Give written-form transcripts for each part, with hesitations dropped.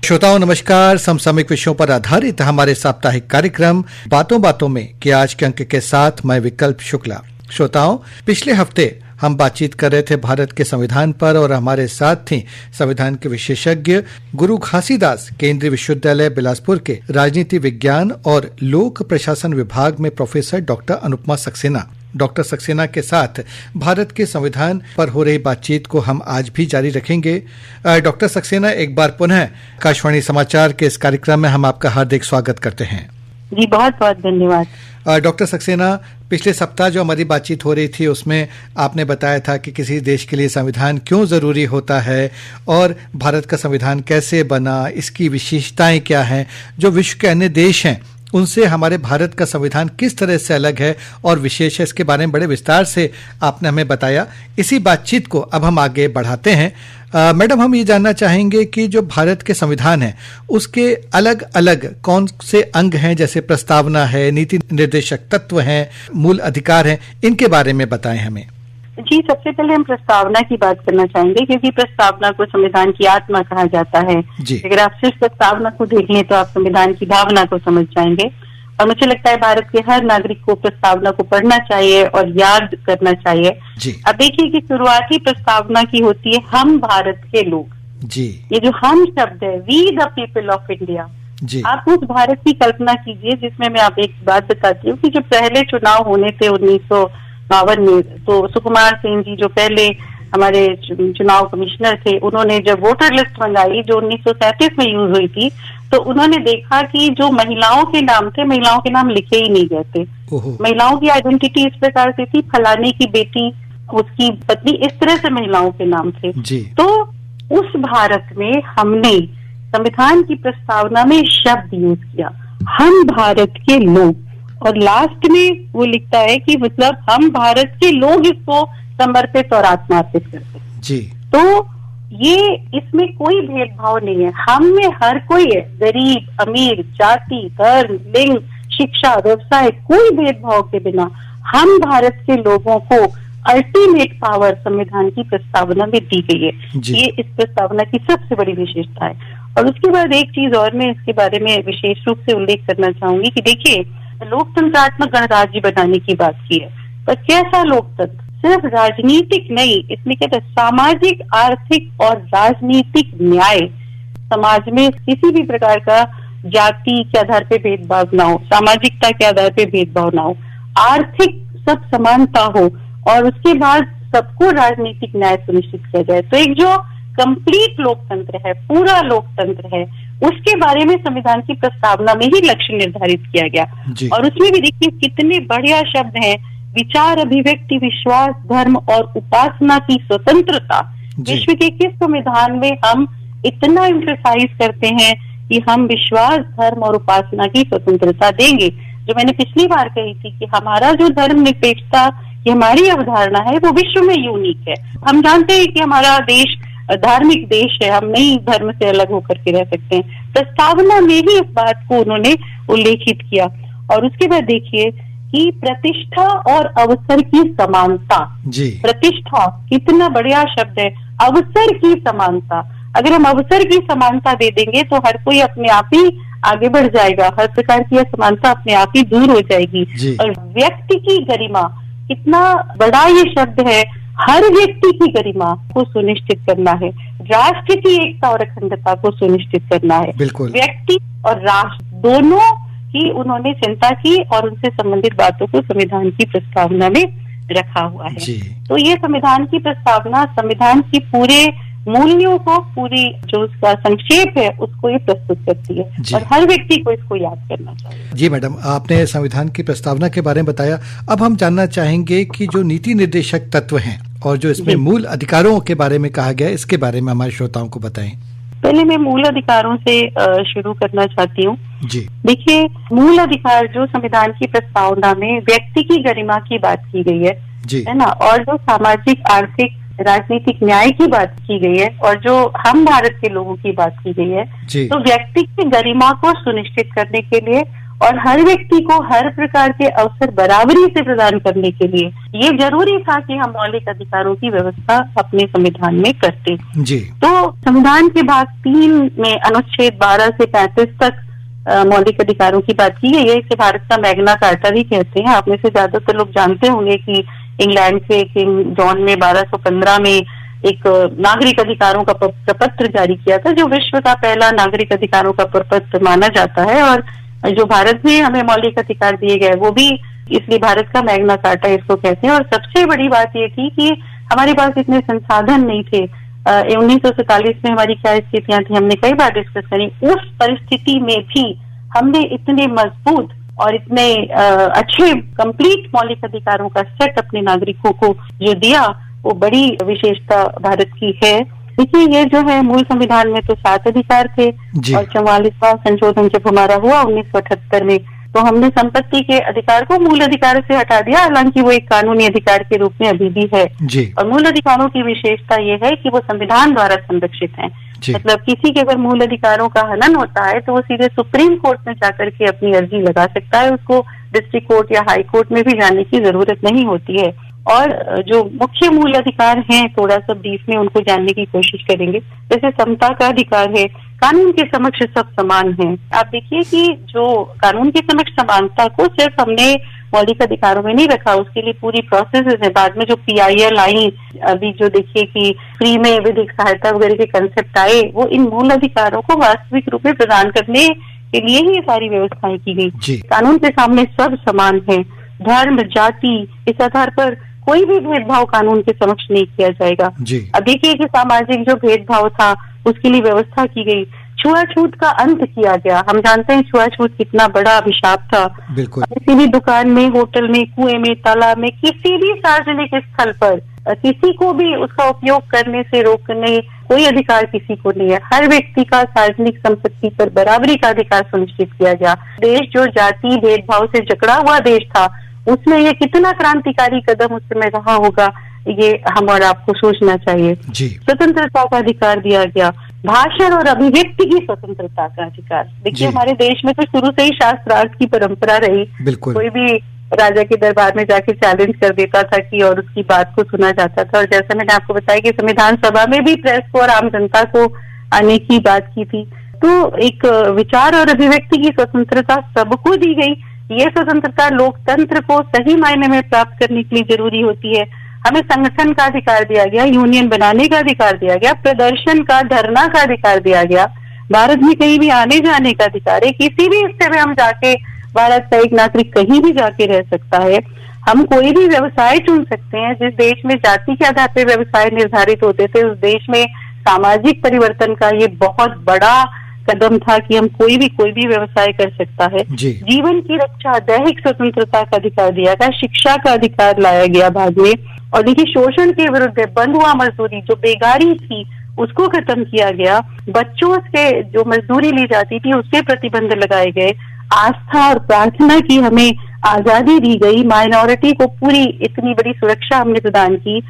श्रोताओं नमस्कार। समसामयिक विषयों पर आधारित हमारे साप्ताहिक कार्यक्रम बातों बातों में के आज के अंक के साथ मैं विकल्प शुक्ला। श्रोताओं, पिछले हफ्ते हम बातचीत कर रहे थे भारत के संविधान पर और हमारे साथ थी संविधान के विशेषज्ञ गुरु घासीदास, केंद्रीय विश्वविद्यालय बिलासपुर के राजनीति विज्ञान और लोक प्रशासन विभाग में professor doctor Anupama Saxena. Doctor Saxena के साथ भारत के संविधान पर हो रही बातचीत को हम आज भी जारी रखेंगे। डॉक्टर सक्सेना, एक बार पुनः आकाशवाणी समाचार के इस कार्यक्रम में हम आपका हार्दिक स्वागत करते हैं। जी बहुत बहुत धन्यवाद। डॉक्टर सक्सेना, पिछले सप्ताह जो हमारी बातचीत हो रही थी उसमें आपने बताया था कि किसी देश के लिए संविधान क्यों जरूरी होता है और भारत का संविधान कैसे बना, इसकी विशेषताएं क्या हैं, जो विश्व के अन्य देश हैं उनसे हमारे भारत का संविधान किस तरह से अलग है और विशेष है, इसके बारे में बड़े विस्तार से आपने हमें बताया। इसी बातचीत को अब हम आगे बढ़ाते हैं। मैडम, हम ये जानना चाहेंगे कि जो भारत के संविधान है उसके अलग अलग कौन से अंग हैं, जैसे प्रस्तावना है, नीति निर्देशक तत्व हैं, मूल अधिकार हैं, इनके बारे में बताएं हमें। जी, सबसे पहले हम प्रस्तावना की बात करना चाहेंगे, क्योंकि प्रस्तावना को संविधान की आत्मा कहा जाता है। अगर आप सिर्फ प्रस्तावना को देख लें तो आप संविधान की भावना को समझ जाएंगे। और मुझे लगता है भारत के हर नागरिक को प्रस्तावना को पढ़ना चाहिए और याद करना चाहिए। अब देखिए कि शुरुआती प्रस्तावना की होती है हम भारत के लोग। जी, ये जो हम शब्द है, we the people of India. आप उस भारत की कल्पना कीजिए जिसमें मैं आप एक बात बताती हूँ कि जो पहले चुनाव होने थे 1952 में, तो सुकुमार सेन जी जो पहले हमारे चुनाव कमिश्नर थे, उन्होंने जब वोटर लिस्ट मंगाई जो 1937 में यूज हुई थी, तो उन्होंने देखा कि जो महिलाओं के नाम थे, महिलाओं के नाम लिखे ही नहीं गए थे। महिलाओं की आइडेंटिटी इस प्रकार से थी, फलाने की बेटी, उसकी पत्नी, इस तरह से महिलाओं के नाम थे। तो उस भारत में हमने संविधान की प्रस्तावना में शब्द यूज किया, हम भारत के लोग, और लास्ट में वो लिखता है कि मतलब हम भारत के लोग इसको समर्पित और आत्मार्पित करते हैं। जी, तो ये इसमें कोई भेदभाव नहीं है, हम में हर कोई है, गरीब, अमीर, जाति, धर्म, लिंग, शिक्षा, व्यवसाय, कोई भेदभाव के बिना हम भारत के लोगों को अल्टीमेट पावर संविधान की प्रस्तावना में दी गई है। ये इस प्रस्तावना की सबसे बड़ी विशेषता है। और उसके बाद एक चीज और मैं इसके बारे में विशेष रूप से उल्लेख करना चाहूंगी कि देखिए, लोकतंत्रात्मक गणराज्य बनाने की बात की है, पर कैसा लोकतंत्र? सिर्फ राजनीतिक नहीं, इसमें कहते हैं सामाजिक, आर्थिक और राजनीतिक न्याय। समाज में किसी भी प्रकार का जाति के आधार पे भेदभाव ना हो, सामाजिकता के आधार पे भेदभाव ना हो, आर्थिक सब समानता हो, और उसके बाद सबको राजनीतिक न्याय सुनिश्चित किया जाए। तो एक जो कंप्लीट लोकतंत्र है, पूरा लोकतंत्र है, उसके बारे में संविधान की प्रस्तावना में ही लक्ष्य निर्धारित किया गया। और उसमें भी देखिए कितने बढ़िया शब्द हैं, विचार, अभिव्यक्ति, विश्वास, धर्म और उपासना की स्वतंत्रता। विश्व के किस संविधान में हम इतना एम्फसाइज करते हैं कि हम विश्वास, धर्म और उपासना की स्वतंत्रता देंगे? जो मैंने पिछली बार कही थी कि हमारा जो धर्म निरपेक्षता की हमारी अवधारणा है वो विश्व में यूनिक है। हम जानते हैं कि हमारा देश धार्मिक देश है, हम नहीं धर्म से अलग होकर के रह सकते हैं। प्रस्तावना में ही इस बात को उन्होंने उल्लेखित किया। और उसके बाद देखिए कि प्रतिष्ठा और अवसर की समानता। प्रतिष्ठा कितना बढ़िया शब्द है, अवसर की समानता। अगर हम अवसर की समानता दे देंगे तो हर कोई अपने आप ही आगे बढ़ जाएगा, हर प्रकार की असमानता अपने आप ही दूर हो जाएगी। और व्यक्ति की गरिमा, कितना बड़ा ये शब्द है, हर व्यक्ति की गरिमा को सुनिश्चित करना है, राष्ट्र की एकता और अखंडता को सुनिश्चित करना है। व्यक्ति और राष्ट्र दोनों की उन्होंने चिंता की और उनसे संबंधित बातों को संविधान की प्रस्तावना में रखा हुआ है। तो ये संविधान की प्रस्तावना संविधान की पूरे मूल्यों को, पूरी जो उसका संक्षेप है उसको ये प्रस्तुत करती है और हर व्यक्ति को इसको याद करना चाहिए। जी मैडम, आपने संविधान की प्रस्तावना के बारे में बताया। अब हम जानना चाहेंगे कि जो नीति निर्देशक तत्व हैं और जो इसमें मूल अधिकारों के बारे में कहा गया, इसके बारे में हमारे श्रोताओं को बताएं। पहले मैं मूल अधिकारों से शुरू करना चाहती हूँ। देखिए, मूल अधिकार जो संविधान की प्रस्तावना में व्यक्ति की गरिमा की बात की गई है ना, और जो सामाजिक, आर्थिक, राजनीतिक न्याय की बात की गई है और जो हम भारत के लोगों की बात की गई है, तो व्यक्ति की गरिमा को सुनिश्चित करने के लिए और हर व्यक्ति को हर प्रकार के अवसर बराबरी से प्रदान करने के लिए ये जरूरी था कि हम मौलिक अधिकारों की व्यवस्था अपने संविधान में करते। जी। तो संविधान के भाग 3 में अनुच्छेद 12 से 35 तक मौलिक अधिकारों की बात की है। ये इसे भारत का मैग्ना कार्टा भी कहते हैं। आप में से ज्यादातर लोग जानते होंगे कि इंग्लैंड के किंग जॉन ने 1215 में एक नागरिक अधिकारों का प्रपत्र जारी किया था, जो विश्व का पहला नागरिक अधिकारों का प्रपत्र माना जाता है। और जो भारत में हमें मौलिक अधिकार दिए गए वो भी इसलिए भारत का मैग्ना कार्टा इसको कहते हैं। और सबसे बड़ी बात ये थी कि हमारे पास इतने संसाधन नहीं थे। 1947 में हमारी क्या स्थितियां थी हमने कई बार डिस्कस करी। उस परिस्थिति में भी हमने इतने मजबूत और इतने अच्छे कंप्लीट मौलिक अधिकारों का सेट अपने नागरिकों को जो दिया, वो बड़ी विशेषता भारत की है। देखिए, ये जो है मूल संविधान में तो 7 अधिकार थे और 44वां संशोधन जब हमारा हुआ 1978 में, तो हमने संपत्ति के अधिकार को मूल अधिकार से हटा दिया, हालांकि वो एक कानूनी अधिकार के रूप में अभी भी है। और मूल अधिकारों की विशेषता ये है कि वो संविधान द्वारा संरक्षित हैं। मतलब किसी के अगर मूल अधिकारों का हनन होता है तो वो सीधे सुप्रीम कोर्ट में जाकर के अपनी अर्जी लगा सकता है, उसको डिस्ट्रिक्ट कोर्ट या हाई कोर्ट में भी जाने की जरूरत नहीं होती है। और जो मुख्य मूल अधिकार हैं, थोड़ा सा ब्रीफ में उनको जानने की कोशिश करेंगे। जैसे समता का अधिकार है, कानून के समक्ष सब समान हैं। आप देखिए कि जो कानून के समक्ष समानता को सिर्फ हमने मौलिक अधिकारों में नहीं रखा, उसके लिए पूरी प्रोसेस है। बाद में जो PIL आई, अभी जो देखिए कि फ्री में विधिक सहायता वगैरह के कंसेप्ट आए, वो इन मूल अधिकारों को वास्तविक रूप में प्रदान करने के लिए ही ये सारी व्यवस्थाएं की गई। कानून के सामने सब समान है। धर्म, जाति, इस आधार पर कोई भी भेदभाव कानून के समक्ष नहीं किया जाएगा। अब देखिए कि सामाजिक जो भेदभाव था उसके लिए व्यवस्था की गई। छुआछूत का अंत किया गया। हम जानते हैं छुआछूत कितना बड़ा अभिशाप था। किसी भी दुकान में, होटल में, कुएं में, तालाब में, किसी भी सार्वजनिक स्थल पर किसी को भी उसका उपयोग करने से रोकने कोई अधिकार किसी को नहीं है। हर व्यक्ति का सार्वजनिक संपत्ति पर बराबरी का अधिकार सुनिश्चित किया गया। देश जो जाति भेदभाव से जकड़ा हुआ देश था, उसमें ये कितना क्रांतिकारी कदम उस समय रहा होगा, ये हम और आपको सोचना चाहिए। स्वतंत्रता का अधिकार दिया गया। भाषण और अभिव्यक्ति की स्वतंत्रता का अधिकार। देखिए, हमारे देश में तो शुरू से ही शास्त्रार्थ की परंपरा रही। कोई भी राजा के दरबार में जाके चैलेंज कर देता था कि और उसकी बात को सुना जाता था। और जैसा मैंने आपको बताया कि संविधान सभा में भी प्रेस को और आम जनता को आने की बात की थी। तो एक विचार और अभिव्यक्ति की स्वतंत्रता सबको दी गई। ये स्वतंत्रता लोकतंत्र को सही मायने में प्राप्त करने के लिए जरूरी होती है। हमें संगठन का अधिकार दिया गया, यूनियन बनाने का अधिकार दिया गया, प्रदर्शन का, धरना का अधिकार दिया गया। भारत में कहीं भी आने जाने का अधिकार है। किसी भी हिस्से में हम जाके, भारत का एक नागरिक कहीं भी जाके रह सकता है। हम कोई भी व्यवसाय चुन सकते हैं। जिस देश में जाति के आधार पर व्यवसाय निर्धारित होते थे, उस देश में सामाजिक परिवर्तन का ये बहुत बड़ा कदम था कि हम कोई भी व्यवसाय कर सकता है। जीवन की रक्षा, दैहिक स्वतंत्रता का अधिकार दिया गया। शिक्षा का अधिकार लाया गया भाग में। और देखिए, शोषण के विरुद्ध बंधुआ मजदूरी, जो बेगारी थी, उसको खत्म किया गया। बच्चों से जो मजदूरी ली जाती थी, उसके प्रतिबंध लगाए गए। आस्था और प्रार्थना की हमें आजादी दी गई। माइनॉरिटी को पूरी इतनी बड़ी सुरक्षा हमने प्रदान की।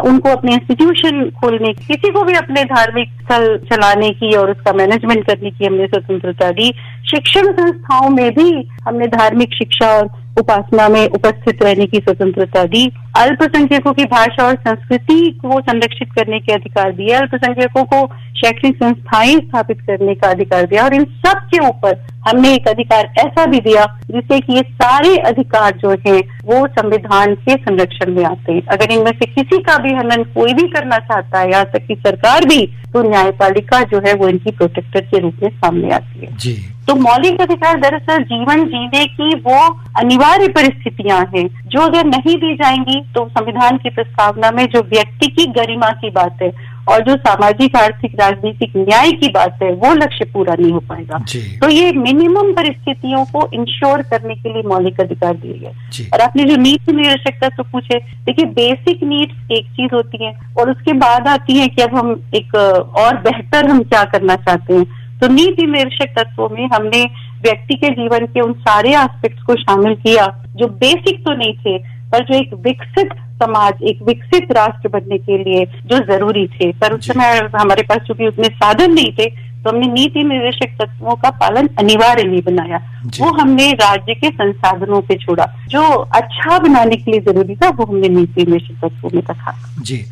उनको अपने इंस्टीट्यूशन खोलने की, किसी को भी अपने धार्मिक स्थल चलाने की और उसका मैनेजमेंट करने की हमने स्वतंत्रता दी। शिक्षण संस्थाओं में भी हमने धार्मिक शिक्षा और उपासना में उपस्थित रहने की स्वतंत्रता दी। अल्पसंख्यकों की भाषा और संस्कृति को संरक्षित करने के अधिकार दिए। अल्पसंख्यकों को शैक्षणिक संस्थाएं स्थापित करने का अधिकार दिया। और इन सब के ऊपर हमने एक अधिकार ऐसा भी दिया जिससे कि ये सारे अधिकार जो हैं वो संविधान के संरक्षण में आते हैं। अगर इनमें से किसी का भी हनन कोई भी करना चाहता है, यहाँ तक कि सरकार भी, तो न्यायपालिका जो है वो इनकी प्रोटेक्टर के रूप में सामने आती है। तो मौलिक अधिकार दरअसल जीवन जीने की वो अनिवार्य परिस्थितियां हैं जो अगर नहीं दी जाएंगी तो संविधान की प्रस्तावना में जो व्यक्ति की गरिमा की बात है और जो सामाजिक, आर्थिक, राजनीतिक न्याय की बात है, वो लक्ष्य पूरा नहीं हो पाएगा। तो ये मिनिमम परिस्थितियों को इंश्योर करने के लिए मौलिक अधिकार दिए गए। और आपने जो नीति निर्देशक तत्व पूछे, देखिए, बेसिक नीड्स एक चीज होती है और उसके बाद आती है कि अब हम एक और बेहतर हम क्या करना चाहते हैं। तो नीति निर्देशक तत्वों में हमने व्यक्ति के जीवन के उन सारे एस्पेक्ट्स को शामिल किया जो बेसिक तो नहीं थे, पर जो एक विकसित समाज, एक विकसित राष्ट्र बनने के लिए जो जरूरी थे। पर उस समय हमारे पास चूंकि उतने साधन नहीं थे, तो हमने नीति निर्देशक तत्वों का पालन अनिवार्य नहीं बनाया, वो हमने राज्य के संसाधनों पे छोड़ा। जो अच्छा बनाने के लिए जरूरी था वो हमने नीति निर्देशक तत्वों में रखा। जी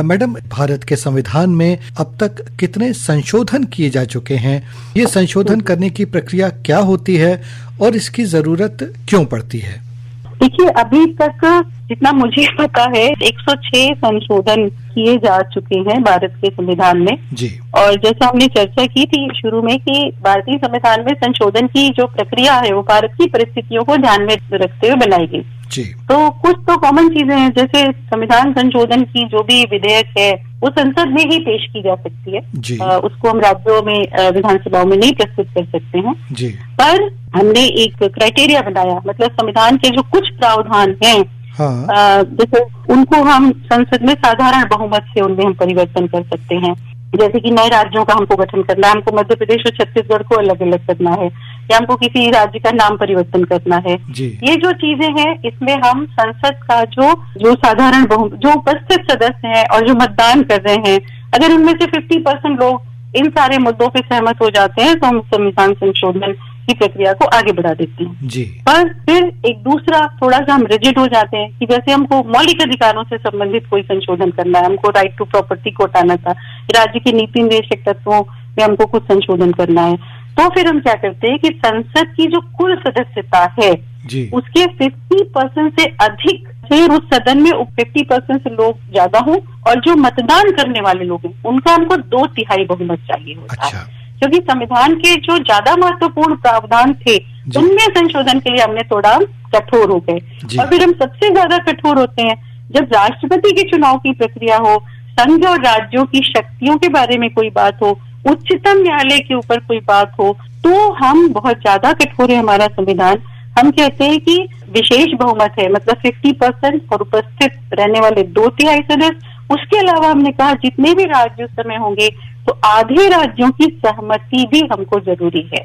मैडम, भारत के संविधान में अब तक कितने संशोधन किए जा चुके हैं? ये संशोधन करने की प्रक्रिया क्या होती है और इसकी जरूरत क्यों पड़ती है? देखिए, अभी तक जितना मुझे पता है 106 संशोधन किए जा चुके हैं भारत के संविधान में जी। और जैसा हमने चर्चा की थी शुरू में कि भारतीय संविधान में संशोधन की जो प्रक्रिया है वो भारत की परिस्थितियों को ध्यान में रखते हुए बनाई गई जी। तो कुछ तो कॉमन चीजें हैं, जैसे संविधान संशोधन की जो भी विधेयक है वो संसद में ही पेश की जा सकती है, उसको हम राज्यों में विधानसभाओं में नहीं प्रस्तुत कर सकते हैं जी। पर हमने एक क्राइटेरिया बनाया, मतलब संविधान के जो कुछ प्रावधान हैं जैसे उनको हम संसद में साधारण बहुमत से उनमें हम परिवर्तन कर सकते हैं। जैसे कि नए राज्यों का हमको गठन करना है, हमको मध्य प्रदेश और छत्तीसगढ़ को अलग अलग करना है, या हमको किसी राज्य का नाम परिवर्तन करना है। ये जो चीजें हैं इसमें हम संसद का जो साधारण बहुमत, जो उपस्थित सदस्य हैं और जो मतदान कर रहे हैं, अगर उनमें से 50% लोग इन सारे मुद्दों पे सहमत हो जाते हैं तो हम संविधान संशोधन की प्रक्रिया को आगे बढ़ा देते हैं जी। पर फिर एक दूसरा थोड़ा सा हम रिजिड हो जाते हैं कि जैसे हमको मौलिक अधिकारों से संबंधित कोई संशोधन करना है, हमको राइट टू प्रॉपर्टी को हटाना था, राज्य के नीति निर्देशक तत्वों में हमको कुछ संशोधन करना है, तो फिर हम क्या करते हैं कि संसद की जो कुल सदस्यता है उसके 50% से अधिक, फिर उस सदन में 50% से लोग ज्यादा हों और जो मतदान करने वाले लोग हैं उनका हमको 2/3 बहुमत चाहिए होता है। क्योंकि संविधान के जो ज्यादा महत्वपूर्ण प्रावधान थे उनमें संशोधन के लिए हमने थोड़ा कठोर हो गए। और फिर हम सबसे ज्यादा कठोर होते हैं जब राष्ट्रपति के चुनाव की प्रक्रिया हो, संघ और राज्यों की शक्तियों के बारे में कोई बात हो, उच्चतम न्यायालय के ऊपर कोई बात हो, तो हम बहुत ज्यादा कठोर है हमारा संविधान। हम कहते हैं कि विशेष बहुमत है, मतलब 50% और उपस्थित रहने वाले 2/3 सदस्य। उसके अलावा हमने कहा जितने भी राज्य उस समय होंगे तो आधे राज्यों की सहमति भी हमको जरूरी है,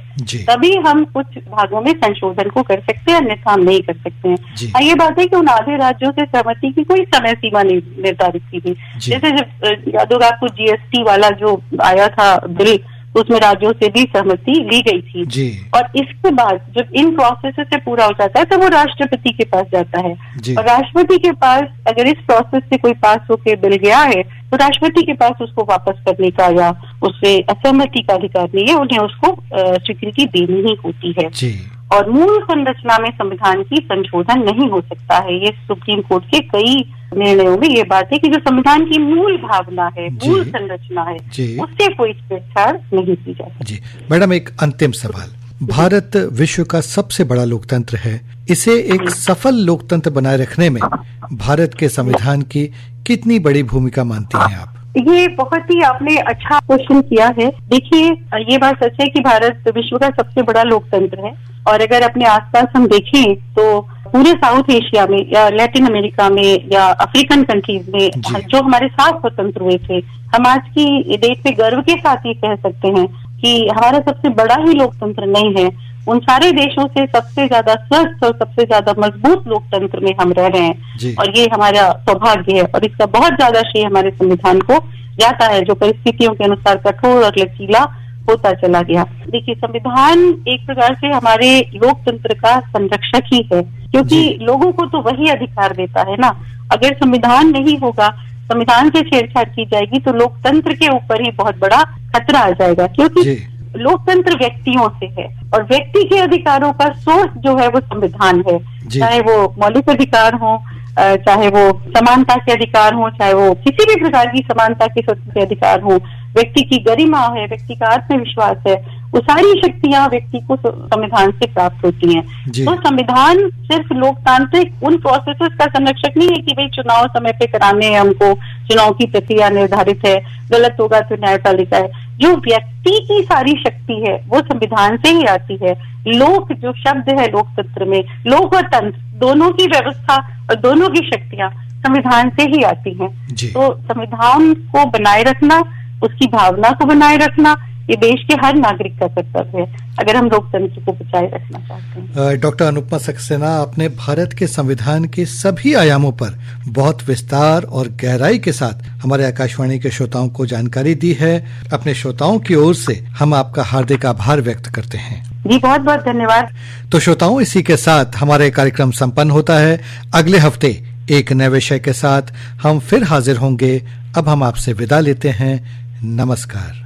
तभी हम कुछ भागों में संशोधन को कर सकते हैं, अन्यथा हम नहीं कर सकते हैं। ये बात है कि उन आधे राज्यों से सहमति की कोई समय सीमा नहीं निर्धारित की थी। जैसे जब याद होगा आपको GST वाला जो आया था बिल, उसमें राज्यों से भी सहमति ली गई थी जी। और इसके बाद जब इन प्रोसेस से पूरा हो जाता है तो वो राष्ट्रपति के पास जाता है और राष्ट्रपति के पास अगर इस प्रोसेस से कोई पास होके बिल गया है तो राष्ट्रपति के पास उसको वापस करने का या उससे असहमति का अधिकार नहीं है, उन्हें उसको स्वीकृति देनी ही होती है जी। और मूल संरचना में संविधान की संशोधन नहीं हो सकता है। ये सुप्रीम कोर्ट के कई निर्णयों में ये बात है कि जो संविधान की मूल भावना है, मूल संरचना है, उससे कोई छेड़छाड़ नहीं की जाती जी। मैडम, एक अंतिम सवाल, भारत विश्व का सबसे बड़ा लोकतंत्र है, इसे एक सफल लोकतंत्र बनाए रखने में भारत के संविधान की कितनी बड़ी भूमिका मानती हैं आप? ये बहुत ही आपने अच्छा क्वेश्चन किया है। देखिए, ये बात सच है कि भारत विश्व का सबसे बड़ा लोकतंत्र है और अगर अपने आसपास हम देखें तो पूरे साउथ एशिया में या लैटिन अमेरिका में या अफ्रीकन कंट्रीज में जो हमारे साथ स्वतंत्र हुए थे, हम आज की डेट पे गर्व के साथ ये कह सकते हैं कि हमारा सबसे बड़ा ही लोकतंत्र नहीं है, उन सारे देशों से सबसे ज्यादा स्वस्थ और सबसे ज्यादा मजबूत लोकतंत्र में हम रह रहे हैं और ये हमारा सौभाग्य है। और इसका बहुत ज्यादा श्रेय हमारे संविधान को जाता है जो परिस्थितियों के अनुसार कठोर और लचीला होता चला गया। देखिए, संविधान एक प्रकार से हमारे लोकतंत्र का संरक्षक ही है, क्योंकि लोगों को तो वही अधिकार देता है ना। अगर संविधान नहीं होगा, संविधान से छेड़छाड़ की जाएगी तो लोकतंत्र के ऊपर ही बहुत बड़ा खतरा आ जाएगा, क्योंकि लोकतंत्र व्यक्तियों से है और व्यक्ति के अधिकारों का सोर्स जो है वो संविधान है, चाहे वो मौलिक अधिकार हो, चाहे वो समानता के अधिकार हो, चाहे वो किसी भी प्रकार की समानता के स्वतंत्र अधिकार हो, व्यक्ति की गरिमा है, व्यक्ति का आत्मविश्वास है, वो सारी शक्तियां व्यक्ति को संविधान से प्राप्त होती हैं। तो संविधान सिर्फ लोकतांत्रिक उन प्रोसेसेस का संरक्षक नहीं है कि भाई चुनाव समय पे कराने हैं, हमको चुनाव की प्रक्रिया निर्धारित है, गलत होगा तो न्यायपालिका है। जो व्यक्ति की सारी शक्ति है वो संविधान से ही आती है। लोक जो शब्द है लोकतंत्र में, लोक और तंत्र दोनों की व्यवस्था और दोनों की शक्तियां संविधान से ही आती हैं। तो संविधान को बनाए रखना, उसकी भावना को बनाए रखना, ये देश के हर नागरिक का कर्तव्य है अगर हम लोकतंत्र को बचाए रखना चाहते हैं। डॉक्टर अनुपमा सक्सेना, आपने भारत के संविधान के सभी आयामों पर बहुत विस्तार और गहराई के साथ हमारे आकाशवाणी के श्रोताओं को जानकारी दी है। अपने श्रोताओं की ओर से हम आपका हार्दिक आभार व्यक्त करते हैं। जी बहुत बहुत धन्यवाद। तो श्रोताओं, इसी के साथ हमारा कार्यक्रम संपन्न होता है। अगले हफ्ते एक नए विषय के साथ हम फिर हाजिर होंगे। अब हम आपसे विदा लेते हैं। नमस्कार।